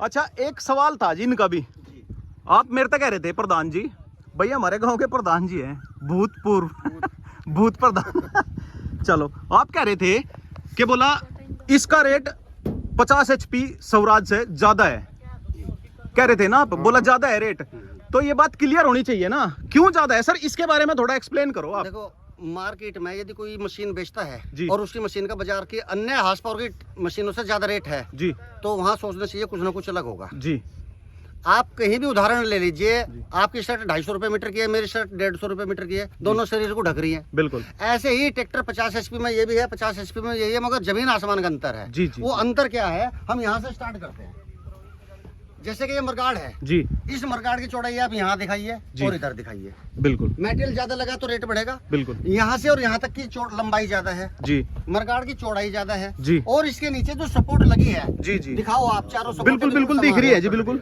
अच्छा एक सवाल था जी इनका भी, आप मेरे तक कह रहे थे प्रधान जी, भैया हमारे गांव के प्रधान जी हैं, भूतपूर्व भूत प्रधान चलो आप कह रहे थे कि बोला इसका रेट 50 HP स्वराज से ज्यादा है, कह रहे थे ना आप, बोला ज्यादा है रेट, तो ये बात क्लियर होनी चाहिए ना, क्यों ज्यादा है सर, इसके बारे में थोड़ा एक्सप्लेन करो आप। देखो मार्केट में यदि कोई मशीन बेचता है जी। और उसकी मशीन का बाजार की अन्य हार्स पावर की मशीनों से ज्यादा रेट है जी, तो वहाँ सोचना चाहिए कुछ ना कुछ अलग होगा जी आप कहीं भी उदाहरण ले लीजिए, आपकी शर्ट 250 रुपए मीटर की है, मेरी शर्ट 150 रुपए मीटर की है, दोनों शरीर को ढक रही है। बिल्कुल ऐसे ही ट्रैक्टर 50 HP में ये भी है, 50 HP में ये है, मगर जमीन आसमान का अंतर है। जी, जी, वो अंतर क्या है, हम यहाँ से स्टार्ट करते हैं। जैसे कि ये मरगाड़ है जी, इस मरगाड़ की चौड़ाई आप यहाँ दिखाइए और इधर दिखाइए, बिल्कुल मेटेरियल ज्यादा लगा तो रेट बढ़ेगा। बिल्कुल यहाँ से और यहाँ तक की लंबाई ज्यादा है जी, मरगाड़ की चौड़ाई ज्यादा है जी, और इसके नीचे जो सपोर्ट लगी है, जी जी, दिखाओ आप चारों support बिल्कुल बिल्कुल दिख रही है जी, बिल्कुल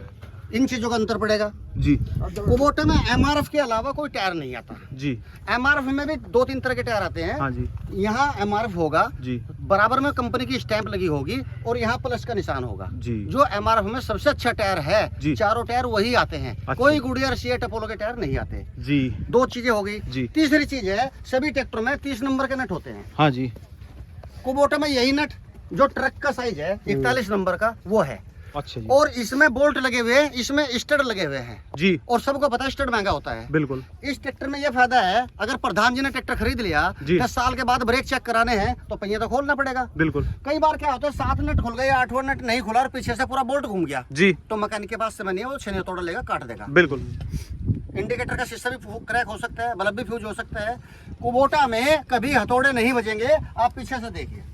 इन चीजों का अंतर पड़ेगा। जी कुबोटा में MRF के अलावा कोई टायर नहीं आता। जी, MRF में भी 2-3 तरह के टायर आते हैं। हाँ जी यहाँ MRF होगा जी, बराबर में कंपनी की स्टैंप लगी होगी और यहाँ प्लस का निशान होगा। जी जो MRF में सबसे अच्छा टायर है, जी। चारों टायर वही आते हैं। अच्छा। कोई गुडियर सीएट अपोलो के टायर नहीं आते। जी, दो चीजें हो गई। जी। तीसरी चीज है, सभी ट्रैक्टर में 30 नंबर के नट होते हैं। हाँ जी, कुबोटा में यही नट जो ट्रक का साइज है 41 नंबर का वो है। अच्छा जी, और इसमें बोल्ट लगे हुए हैं, इसमें स्टड लगे हुए हैं जी और सबको पता है स्टड महंगा होता है। बिल्कुल इस ट्रैक्टर में ये फायदा है, अगर प्रधान जी ने ट्रैक्टर खरीद लिया, जी। 10 साल के बाद ब्रेक चेक कराने हैं तो पहिया तो खोलना पड़ेगा। बिल्कुल कई बार क्या होता है 7 नट खुल गए, 8वां नट नहीं खुला और पीछे से पूरा बोल्ट घूम गया, जी तो मैकेनिक के पास समय नहीं है, वो छेने तोड़ लेगा, काट देगा। बिल्कुल इंडिकेटर का शीशा भी क्रैक हो सकता है, बल्ब भी फ्यूज हो सकता है। कुबोटा में कभी हथौड़े नहीं बजेंगे, आप पीछे से देखिए,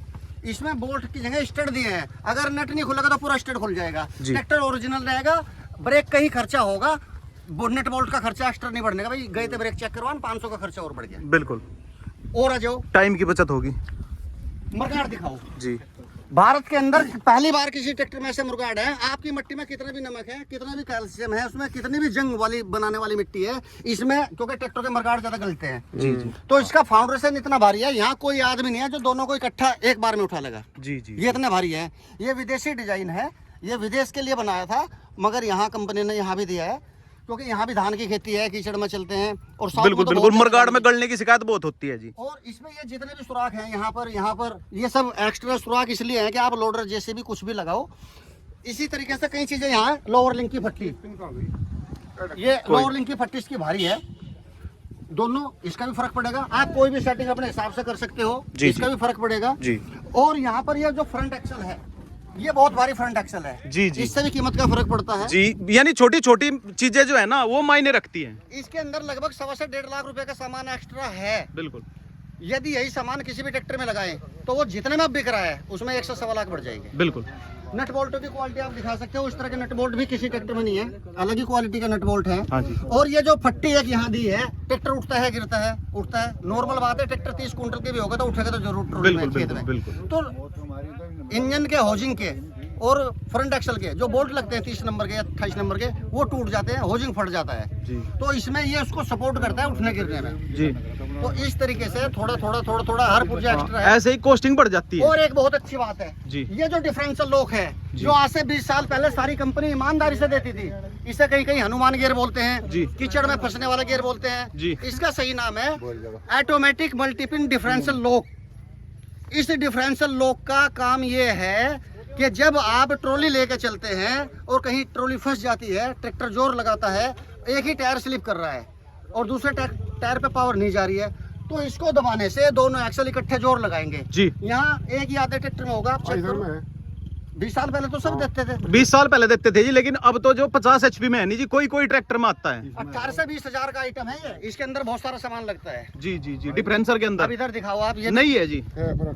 इसमें बोल्ट की जगह स्टड दिए हैं, अगर नट नहीं खुलेगा तो पूरा स्टड खुल जाएगा। जी। ट्रैक्टर ओरिजिनल रहेगा, ब्रेक का ही खर्चा होगा, नट बोल्ट का खर्चा एक्स्ट्रा नहीं बढ़ने का। भाई गए थे ब्रेक चेक करवान, 500 का खर्चा और बढ़ गया। बिल्कुल और आ जाओ, टाइम की बचत होगी। मरगाड़ दिखाओ। जी, भारत के अंदर पहली बार किसी ट्रैक्टर में ऐसे मुर्गाड़ है। आपकी मिट्टी में कितना भी नमक है, कितना भी कैल्शियम है, उसमें कितनी भी जंग वाली बनाने वाली मिट्टी है, इसमें क्योंकि ट्रैक्टर के मुर्गाड़ ज्यादा गलते हैं, जी जी, तो इसका फाउंडेशन इतना भारी है, यहाँ कोई आदमी नहीं है जो दोनों को इकट्ठा एक बार में उठा लेगा। जी जी, ये इतना भारी है। ये विदेशी डिजाइन है, ये विदेश के लिए बनाया था, मगर यहाँ कंपनी ने यहाँ भी दिया है, क्योंकि यहाँ भी धान की खेती है, कीचड़ में चलते हैं और साथ में बिल्कुल तो बिल्कुल बहुत मरगाड़ ज्यादा में गलने की शिकायत बहुत होती है जी। और इसमें ये जितने भी सुराख हैं यहाँ पर ये सब एक्स्ट्रा सुराख इसलिए हैं कि आप लोडर जैसे भी कुछ भी लगाओ। इसी तरीके से कई चीजें यहाँ लोअर लिंक की फट्टी, ये लोअर लिंक की फट्टी इसकी भारी है, दोनों इसका भी फर्क पड़ेगा। आप कोई भी सेटिंग अपने हिसाब से कर सकते हो, जी, इसका जी। भी फर्क पड़ेगा जी और यहाँ पर ये जो फ्रंट एक्सल है, ये बहुत भारी फ्रंट एक्सल है। जी, जी। इससे भी कीमत का फर्क पड़ता है। जी, यानी छोटी छोटी चीजें जो है ना वो मायने रखती हैं। इसके अंदर लगभग 1.25 से 1.5 लाख रुपए का सामान एक्स्ट्रा है। बिल्कुल यदि यही सामान किसी भी ट्रैक्टर में लगाएं तो वो जितने में अब बिक रहा है उसमें 1 से 1.25 लाख बढ़ जाएंगे। बिल्कुल नट बोल्टों की क्वालिटी आप दिखा सकते हो, इस तरह के नट बोल्ट भी किसी ट्रैक्टर में नहीं है, अलग ही क्वालिटी का नट बोल्ट है। हाँ जी, और ये जो फट्टी एक यहाँ दी है, ट्रैक्टर उठता है गिरता है उठता है, नॉर्मल बात है। ट्रैक्टर 30 कुंटल के भी होगा तो उठेगा तो जरूर ट्रॉली में, बिल्कुल खेत बिल्कुल में। बिल्कुल तो इंजन के होजिंग के और फ्रंट एक्सल के जो बोल्ट लगते हैं 30 नंबर के या 28 नंबर के, वो टूट जाते हैं, होजिंग फट जाता है। जी तो इसमें ये उसको सपोर्ट करता है उठने गिरने में। जी, तो इस तरीके से थोड़ा हर पुर्जा एक्स्ट्रा है। ऐसे ही कॉस्टिंग बढ़ जाती है। और एक बहुत अच्छी बात है जी। ये जो डिफरेंशियल लॉक है, जी। जो आज से 20 साल पहले सारी कंपनी ईमानदारी से देती थी, इसे कहीं कहीं हनुमान गियर बोलते हैं, जी। कीचड़ में फंसने वाला गियर बोलते हैं। जी। इसका सही नाम है ऑटोमेटिक मल्टीपिन डिफरेंशियल लॉक। इस डिफरेंशियल लॉक का काम ये है कि जब आप ट्रॉली लेके चलते हैं और कहीं ट्रॉली फंस जाती है, ट्रैक्टर जोर लगाता है, एक ही टायर स्लिप कर रहा है और दूसरे टायर पे पावर नहीं जा रही है, तो इसको दबाने से दोनों एक्सल इकट्ठे जोर लगाएंगे। जी, यहाँ एक ही आधे ट्रैक्टर में होगा, आप चेक करो। 20 साल पहले तो सब देते थे, 20 साल पहले देते थे जी, लेकिन अब तो जो 50 HP में है नहीं जी, कोई कोई ट्रैक्टर में आता है। 18 से 20 हजार का आइटम है ये, इसके अंदर बहुत सारा सामान लगता है। जी जी जी, डिफरेंसर के अब अंदर इधर दिखाओ आप, ये नहीं है जी,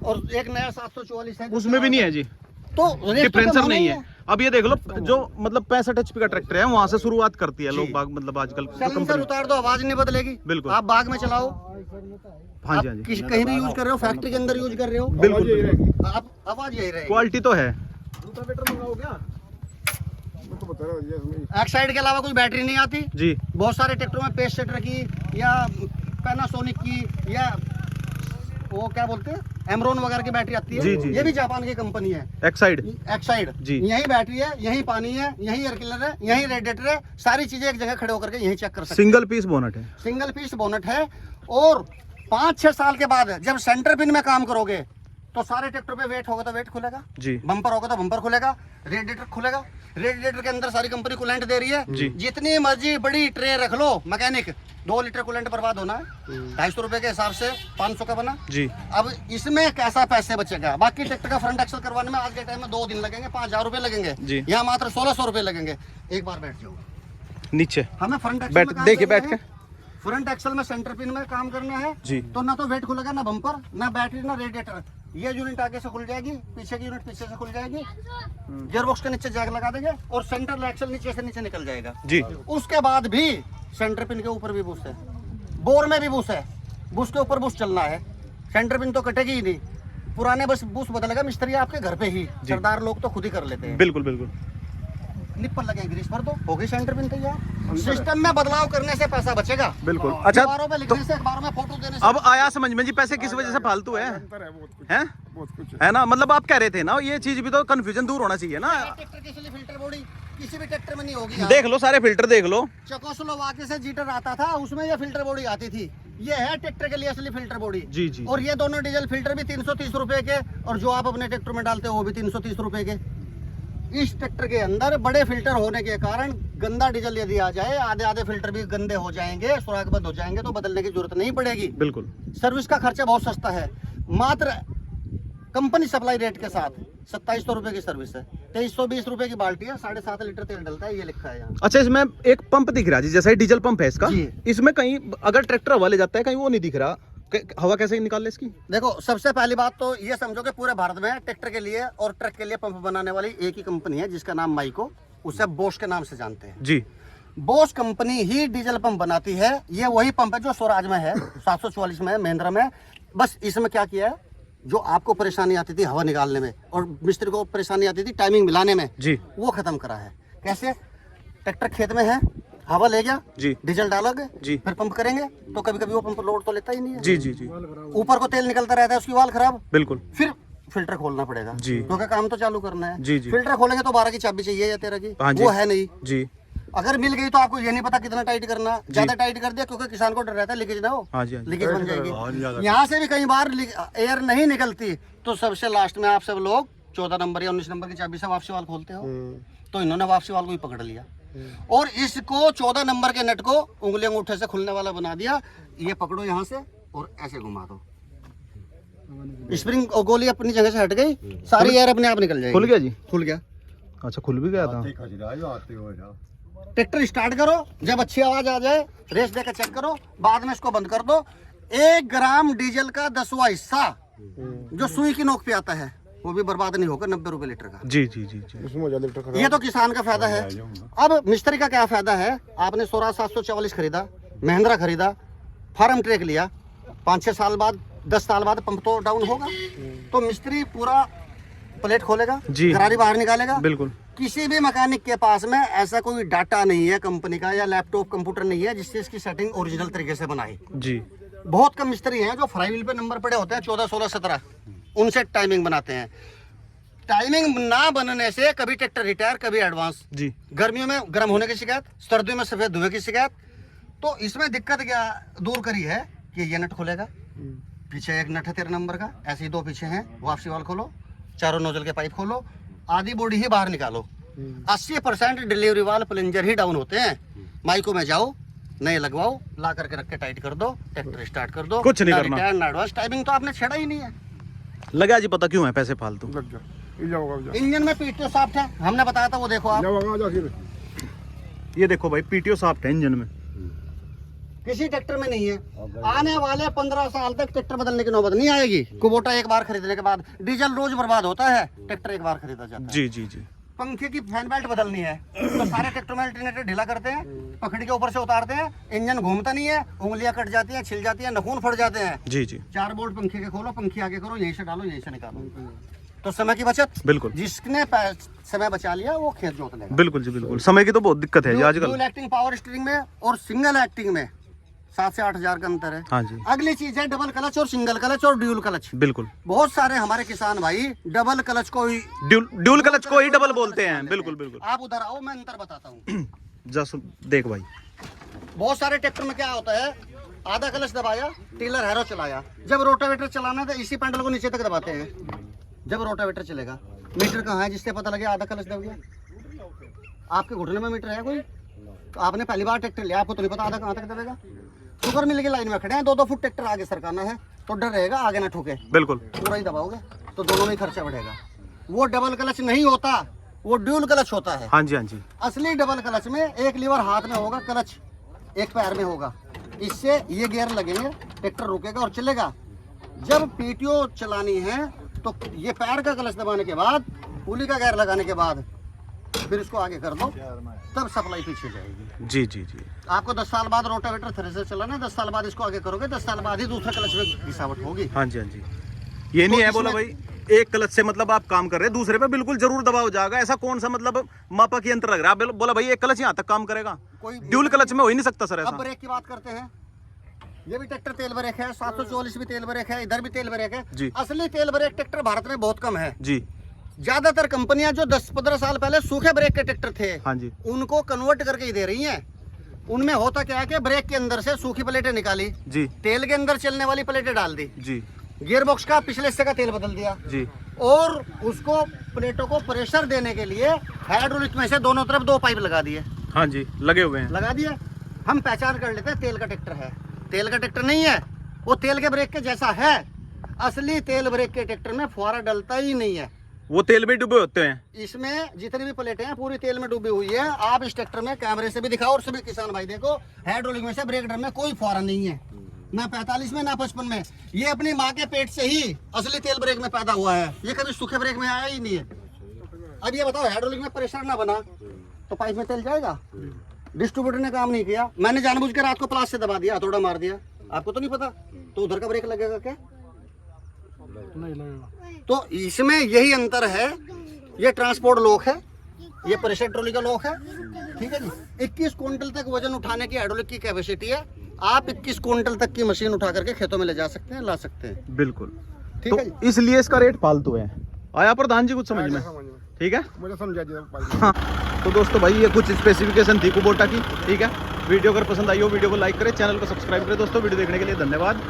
और एक नया 744 है, उसमें भी नहीं है जी, तो रेट डिफरेंसर तो नहीं है। अब ये देख लो, जो मतलब 65 HP का ट्रैक्टर है, वहां से शुरुआत करती है लोग बाग, मतलब आजकल जो सैलेंसर कंपनी। उतार दो, आवाज नहीं बदलेगी। बिल्कुल। आप बाग में चलाओ, हाँ जी, आप हाँ जी, किसी कहीं भी यूज कर रहे हो, फैक्ट्री के अंदर यूज कर रहे हो, बिल्कुल बिल्कुल, आप आवाज यही रहेगी। क्वालिटी तो है। एक्साइड के अलावा कोई बैटरी नहीं आती। जी बहुत सारे ट्रैक्टरों में पेस सेटर की या पैनासोनिक की या वो क्या बोलते हैं एमरॉन वगैरह की बैटरी आती है, जी, जी, ये भी जापान की कंपनी है। एक्साइड एक्साइड जी। यही बैटरी है, यही पानी है, यही एयर कूलर है, यही रेडिएटर है, सारी चीजें एक जगह खड़े होकर के यही चेक कर सकते हैं। सिंगल पीस बोनट है। सिंगल पीस बोनट है। और 5-6 साल के बाद जब सेंटर पिन में काम करोगे तो सारे ट्रैक्टर पे वेट होगा तो वेट खुलेगा, जी बम्पर होगा तो बम्पर खुलेगा, रेडिएटर खुलेगा। रेडिएटर के अंदर सारी कंपनी कूलेंट दे रही है, जी। जितनी मर्जी बड़ी ट्रे रख लो मैकेनिक, 2 लीटर कूलेंट बर्बाद होना है, 250 रुपए के हिसाब से 500 का बना। जी अब इसमें कैसा पैसे बचेगा? बाकी ट्रैक्टर का फ्रंट एक्सल करवाने में आज के टाइम में 2 दिन लगेंगे, 5000 रुपए लगेंगे, जी। यहाँ मात्र 1600 रुपए लगेंगे। एक बार बैठ जाओ, नीचे हमें फ्रंट एक्सल बैठ में काम देखिए करना बैठ है। के फ्रंट एक्सल में सेंटर पिन में काम करना है, जी। तो ना तो वेट खुलेगा, ना बम्पर, ना बैटरी, ना रेडिएटर। ये यूनिट आगे से खुल जाएगी, पीछे की यूनिट पीछे से खुल जाएगी, गियरबॉक्स के नीचे जैक लगा देंगे और सेंटर एक्सल नीचे से नीचे निकल जाएगा। जी उसके बाद भी सेंटर पिन के ऊपर भी बूस्ट है, बोर में भी बूस्ट है, बूस्ट के ऊपर बूस्ट चलना है, सेंटर पिन तो कटेगी ही नहीं। पुराने बस बूस्ट बदलेगा मिस्त्री आपके घर पे ही, सरदार लोग तो खुद ही कर लेते हैं। बिल्कुल बिल्कुल। निप्पल लगे ग्रीस भर दो, हो गई सेंटर पिन तैयार। सिस्टम में बदलाव करने से पैसा बचेगा, बिल्कुल। अच्छा अखबारों पे लिखने से, अखबारों में फोटो देने से। अब आया समझ में जी, पैसे किस वजह से फालतू है, हैं? है ना? मतलब आप कह रहे थे ना, ये चीज भी तो कंफ्यूजन दूर होना चाहिए ना। ट्रैक्टर की असली फिल्टर बॉडी किसी भी ट्रैक्टर में नहीं होगी। देख लो सारे फिल्टर देख लो। चेकोस्लोवाकिया से जीटर आता था, उसमें ये फिल्टर बॉडी आती थी। ये है ट्रैक्टर के लिए असली फिल्टर बॉडी। जी जी। और ये दोनों डीजल फिल्टर भी 330 रुपए के, और जो आप अपने ट्रैक्टर में डालते हो वो भी 330 रुपए के। इस ट्रैक्टर के अंदर बड़े फिल्टर होने के कारण गंदा डीजल यदि आ जाए, आधे आधे फिल्टर भी गंदे हो जाएंगे, सुरागबंद हो जाएंगे, तो बदलने की जरूरत नहीं पड़ेगी। बिल्कुल। सर्विस का खर्चा बहुत सस्ता है, मात्र कंपनी सप्लाई रेट के साथ 2700 रुपए की सर्विस है। 2320 रुपए की बाल्टी है, 7.5 लीटर तेल डलता है, ये लिखा है यहाँ। अच्छा, इसमें एक पंप दिख रहा है जी, जैसा डीजल पंप है इसका, जी। इसमें कहीं अगर ट्रैक्टर हवा ले जाता है कहीं वो नहीं दिख रहा, हवा कैसे निकाल ले इसकी? देखो, सबसे पहली बात तो ये समझो कि पूरे भारत में ट्रैक्टर के लिए और ट्रक के लिए पंप बनाने वाली एक ही कंपनी है, जिसका नाम माइको, उसे बोश के नाम से जानते हैं। जी। बोश कंपनी ही डीजल पंप बनाती है। ये वही पंप है जो स्वराज में है, 744 में है, महिंद्रा में। बस इसमें क्या किया है, जो आपको परेशानी आती थी हवा निकालने में और मिस्त्री को परेशानी आती थी टाइमिंग मिलाने में, जी। वो खत्म करा है। कैसे? ट्रैक्टर खेत में है, हवा ले गया, जी। डीजल डालोगे, जी। फिर पंप करेंगे तो कभी कभी वो पंप लोड तो लेता ही नहीं है। जी जी जी। ऊपर को तेल निकलता रहता है, उसकी वाल खराब, बिल्कुल। फिर फिल्टर खोलना पड़ेगा, जी। क्योंकि काम तो चालू करना है। जी जी। फिल्टर खोलेंगे तो 12 की चाबी चाहिए या 13 की, हाँ जी। वो है नहीं। जी। अगर मिल गई तो आपको ये नहीं पता कितना टाइट करना, ज्यादा टाइट कर दिया क्योंकि किसान को डर रहता है लीकेज ना हो, हाँ जी, हाँ जी। लीकेज बन जाएगी। यहाँ से भी कई बार एयर नहीं निकलती, तो सबसे लास्ट में आप सब लोग 14 नंबर या 19 नंबर की चाबी से वापसी वाल खोलते हो, तो इन्होंने वापसी वाल को ही पकड़ लिया और इसको 14 नंबर के नट को उंगली अंगूठे से खुलने वाला बना दिया। ये पकड़ो यहाँ से और ऐसे घुमा दो, स्प्रिंग और गोली अपनी जगह से हट गई, सारी एयर अपने आप निकल जाएगी। खुल गया जी? खुल गया। अच्छा, खुल भी गया था। ट्रैक्टर स्टार्ट करो, जब अच्छी आवाज आ जाए रेस देकर चेक करो, बाद में इसको बंद कर दो। 1 ग्राम डीजल का 10वां हिस्सा जो सुई की नोक पे आता है वो भी बर्बाद नहीं होगा 90 रुपए लीटर का। जी जी जी जी। ये तो किसान का फायदा है। अब मिस्त्री का क्या फायदा है? आपने स्वराज 744 खरीदा, महिंद्रा खरीदा, फार्म ट्रैक लिया, 5-6 साल बाद 10 साल बाद पंप तो डाउन होगा, तो मिस्त्री पूरा प्लेट खोलेगा, जी। गरारी बाहर निकालेगा। बिल्कुल। किसी भी मैकेनिक के पास में ऐसा कोई डाटा नहीं है कंपनी का या लैपटॉप कंप्यूटर नहीं है जिससे इसकी सेटिंग ओरिजिनल तरीके से बनाई। जी। बहुत कम मिस्त्री हैं जो फ्लाई व्हील पे नंबर पड़े होते हैं 14, 16, 17, उनसे टाइमिंग बनाते हैं। टाइमिंग ना बनने से कभी ट्रैक्टर रिटायर, कभी एडवांस। जी। गर्मियों में गर्म होने की शिकायत, सर्दियों में सफेद धुएं की शिकायत। तो इसमें दिक्कत क्या दूर करी है कि ये नट खुलेगा, पीछे एक नट है 13 नंबर का, ऐसे ही 2 पीछे हैं, वापसी वाल खोलो, चारों नोजल के पाइप खोलो, आधी बॉडी ही बाहर निकालो। 80% डिलीवरी वाल प्लंजर ही डाउन होते हैं। माइको में जाओ, नए लगवाओ, ला करके रख के टाइट कर दो, ट्रैक्टर स्टार्ट कर दो, कुछ नहीं करना। रिटायर ना एडवांस, टाइमिंग तो आपने छेड़ा ही नहीं है। लगा जी पता क्यों है पैसे फालतू? इंजन में पीटीओ सॉफ्ट है, हमने बताया था, वो देखो आप। ये देखो भाई, पीटीओ सॉफ्ट है इंजन में, किसी ट्रैक्टर में नहीं है। आने वाले 15 साल तक ट्रैक्टर बदलने की नौबत नहीं आएगी। कुबोटा एक बार खरीदने के बाद, डीजल रोज बर्बाद होता है, ट्रैक्टर एक बार खरीदा जाता है। जी जी जी। पंखे की फैन बेल्ट बदलनी है तो सारे ट्रैक्टर में अल्टरनेटर ढीला करते हैं, पकड़ी के ऊपर से उतारते हैं, इंजन घूमता नहीं है, उंगलियां कट जाती हैं, छिल जाती हैं, नखून फट जाते हैं। जी जी। 4 बोल्ट पंखे के खोलो, पंखी आगे करो, यहीं से डालो, यहीं से निकालो, तो समय की बचत। बिल्कुल। जिसने समय बचा लिया वो खेत जोत लेगा। बिल्कुल जी बिल्कुल। समय की तो बहुत दिक्कत है जी आजकल। डुअल एक्टिंग पावर स्टीयरिंग में और सिंगल एक्टिंग में 7 से 8 हजार का अंतर है। हाँ जी, अगली चीज है डबल क्लच और सिंगल क्लच और ड्यूल क्लच। बिल्कुल। बहुत सारे हमारे किसान भाई डबल क्लच को ही ड्यूल क्लच को ही डबल बोलते हैं। बिल्कुल बिल्कुल। आप उधर आओ, मैं अंतर बताता हूँ। जस्ट देख भाई, बहुत सारे ट्रैक्टर में क्या होता है, आधा क्लच दबाया, टिलर हैरो चलाया, जब रोटावेटर चलाना है तो इसी पैडल को नीचे तक दबाते हैं, जब रोटावेटर चलेगा। मीटर कहाँ है जिससे पता लगे आधा क्लच दब गया? आपके घुटने में मीटर है कोई? तो आपने पहली बार ट्रैक्टर लिया, आपको तो नहीं पता आधा कहाँ तक दबेगा। शुगर मिल की लाइन में खड़े हैं, 2-2 फुट ट्रैक्टर आगे सरकाना है तो डर रहेगा आगे ना ठुके, बिल्कुल। पूरा ही दबाओगे तो दोनों में ही खर्चा बढ़ेगा। वो डबल क्लच नहीं होता, वो ड्यूल क्लच होता है। हाँ जी, हाँ जी। असली डबल क्लच में एक लीवर हाथ में होगा, क्लच एक पैर में होगा, इससे ये गियर लगेंगे, ट्रैक्टर रुकेगा और चलेगा। जब पीटीओ चलानी है तो ये पैर का क्लच दबाने के बाद, पुली का गियर लगाने के बाद फिर इसको आगे कर दो, तब सप्लाई पीछे जाएगी। जी जी जी। आपको 10 साल बाद रोटावेटर थ्रेसर चलाना है, 10 साल बाद इसको आगे करोगे, 10 साल बाद ही दूसरा क्लच में घिसावट होगी। हाँ जी, हाँ जी। ये नहीं है बोला भाई एक क्लच से मतलब आप काम कर रहे हैं, दूसरे पे बिल्कुल जरूर दबाव हो जाएगा। ऐसा कौन सा मतलब मापक यंत्र लग रहा है? आप बोला भाई एक क्लच यहाँ तक काम करेगा, कोई ड्यूल क्लच में हो ही नहीं सकता सर अब ऐसा। ब्रेक की बात करते हैं, ये भी ट्रैक्टर तेल ब्रेक है, 744 भी तेल ब्रेक है, इधर भी तेल ब्रेक है। जी। असली तेल ब्रेक ट्रैक्टर भारत में बहुत कम है जी। ज्यादातर कंपनियां जो 10-15 साल पहले सूखे ब्रेक के ट्रैक्टर थे, हाँ जी, उनको कन्वर्ट करके ही दे रही हैं। उनमें होता क्या है कि ब्रेक के अंदर से सूखी प्लेटें निकाली, जी तेल के अंदर चलने वाली प्लेटें डाल दी, जी गियर बॉक्स का पिछले हिस्से का तेल बदल दिया, जी, और उसको प्लेटों को प्रेशर देने के लिए हाइड्रोलिक में से दोनों तरफ 2 पाइप लगा दिए, हाँ जी, लगे हुए हैं। लगा दिए। हम पहचान कर लेते हैं तेल का ट्रैक्टर है, तेल का ट्रैक्टर नहीं है, वो तेल के ब्रेक के जैसा है। असली तेल ब्रेक के ट्रैक्टर में फुहारा डलता ही नहीं है, वो तेल में डूबे होते हैं। इसमें जितनी भी प्लेटें हैं पूरी तेल में डूबी हुई है। आप इस ट्रैक्टर में कैमरे से भी दिखाओ और सभी किसान भाई देखो, हाइड्रोलिक में से ब्रेक ड्रम में कोई फुहारा नहीं है, ना 45 में ना 55 में। ये अपनी माँ के पेट से ही असली तेल ब्रेक में पैदा हुआ है, ये कभी सूखे ब्रेक में आया ही नहीं है। अब ये बताओ, हाइड्रोलिक में प्रेशर ना बना तो पाइप में तेल जाएगा? डिस्ट्रीब्यूटर ने काम नहीं किया, मैंने जानबूझ के रात को प्लास से दबा दिया, हथौड़ा मार दिया, आपको तो नहीं पता, तो उधर का ब्रेक लगेगा क्या? नहीं लगेगा। तो इसमें यही अंतर है, ये ट्रांसपोर्ट लोक है, ये प्रेशर ट्रॉली का लोक है, ठीक है जी। 21 क्विंटल तक वजन उठाने की हाइड्रोलिक की कैपेसिटी है। आप 21 क्विंटल तक की मशीन उठा करके खेतों में ले जा सकते हैं, ला सकते हैं। बिल्कुल। ठीक है जी। तो इसलिए इसका रेट फालतू है। आया प्रधान जी कुछ समझ में? ठीक है, मुझे समझा दिया। हाँ। तो दोस्तों भाई ये कुछ स्पेसिफिकेशन थी कुबोटा की, ठीक है। वीडियो अगर पसंद आई हो वीडियो को लाइक करें, चैनल को सब्सक्राइब करें। दोस्तों वीडियो देखने के लिए धन्यवाद।